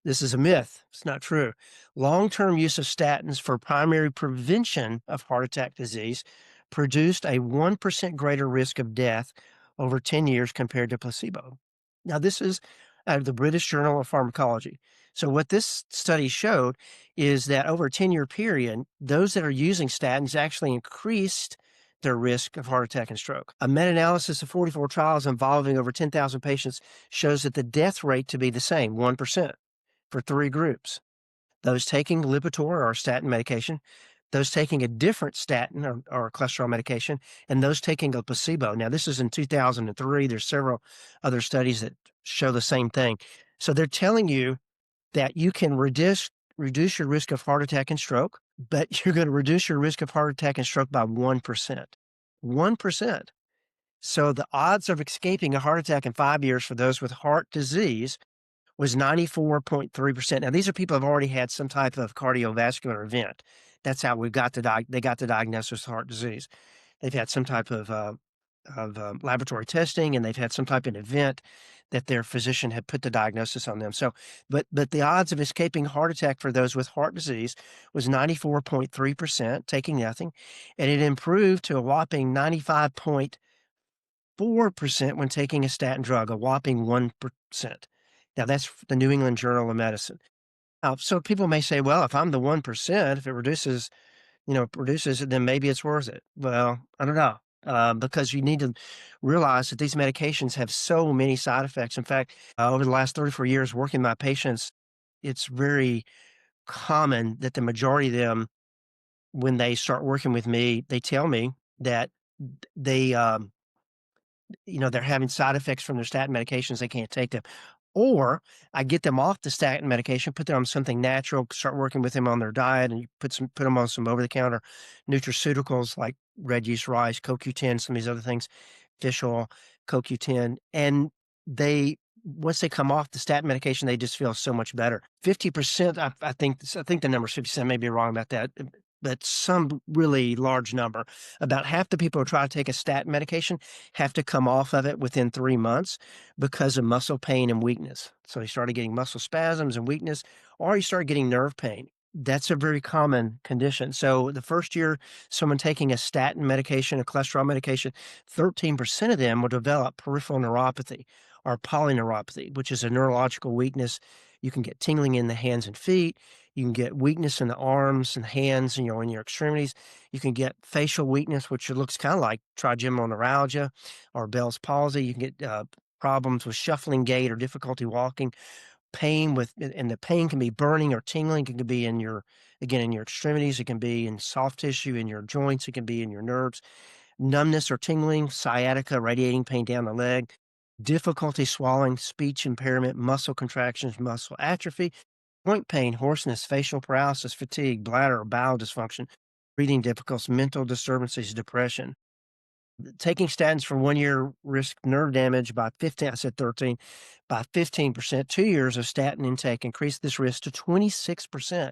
This is a myth. It's not true. Long-term use of statins for primary prevention of heart attack disease produced a 1% greater risk of death over 10 years compared to placebo. Now, this is out of the British Journal of Pharmacology. So, what this study showed is that over a 10-year period, those that are using statins actually increased their risk of heart attack and stroke. A meta-analysis of 44 trials involving over 10,000 patients shows that the death rate to be the same, 1%, for three groups: those taking Lipitor or statin medication, those taking a different statin or cholesterol medication, and those taking a placebo. Now, this is in 2003. There's several other studies that show the same thing. So they're telling you that you can reduce your risk of heart attack and stroke, but you're going to reduce your risk of heart attack and stroke by 1%. 1%. So the odds of escaping a heart attack in 5 years for those with heart disease was 94.3%. Now, these are people who have already had some type of cardiovascular event. That's how they got the diagnosis of heart disease. They've had some type of laboratory testing, and they've had some type of event that their physician had put the diagnosis on them. So, but the odds of escaping heart attack for those with heart disease was 94.3%, taking nothing, and it improved to a whopping 95.4% when taking a statin drug, a whopping 1%. Now, that's the New England Journal of Medicine. So people may say, well, if I'm the 1%, if it reduces it, then maybe it's worth it. Well, I don't know, because you need to realize that these medications have so many side effects. In fact, over the last 34 years working with my patients, it's very common that the majority of them, when they start working with me, they tell me that they, they're having side effects from their statin medications. They can't take them. Or I get them off the statin medication, put them on something natural, start working with them on their diet, and you put them on some over-the-counter nutraceuticals like red yeast rice, CoQ10, some of these other things, fish oil, CoQ10, and once they come off the statin medication, they just feel so much better. 50%, I think the number is 50%, may be wrong about that, but some really large number. About half the people who try to take a statin medication have to come off of it within 3 months because of muscle pain and weakness. So they started getting muscle spasms and weakness, or you start getting nerve pain. That's a very common condition. So the first year someone taking a statin medication, a cholesterol medication, 13% of them will develop peripheral neuropathy or polyneuropathy, which is a neurological weakness. You can get tingling in the hands and feet. You can get weakness in the arms and hands, in your extremities. You can get facial weakness, which looks kind of like trigeminal neuralgia or Bell's palsy. You can get problems with shuffling gait or difficulty walking. And the pain can be burning or tingling. It can be in your extremities. It can be in soft tissue, in your joints. It can be in your nerves. Numbness or tingling, sciatica, radiating pain down the leg, difficulty swallowing, speech impairment, muscle contractions, muscle atrophy, joint pain, hoarseness, facial paralysis, fatigue, bladder or bowel dysfunction, breathing difficulties, mental disturbances, depression. Taking statins for 1 year risk nerve damage by 15, I said 13, by 15%. 2 years of statin intake increased this risk to 26%.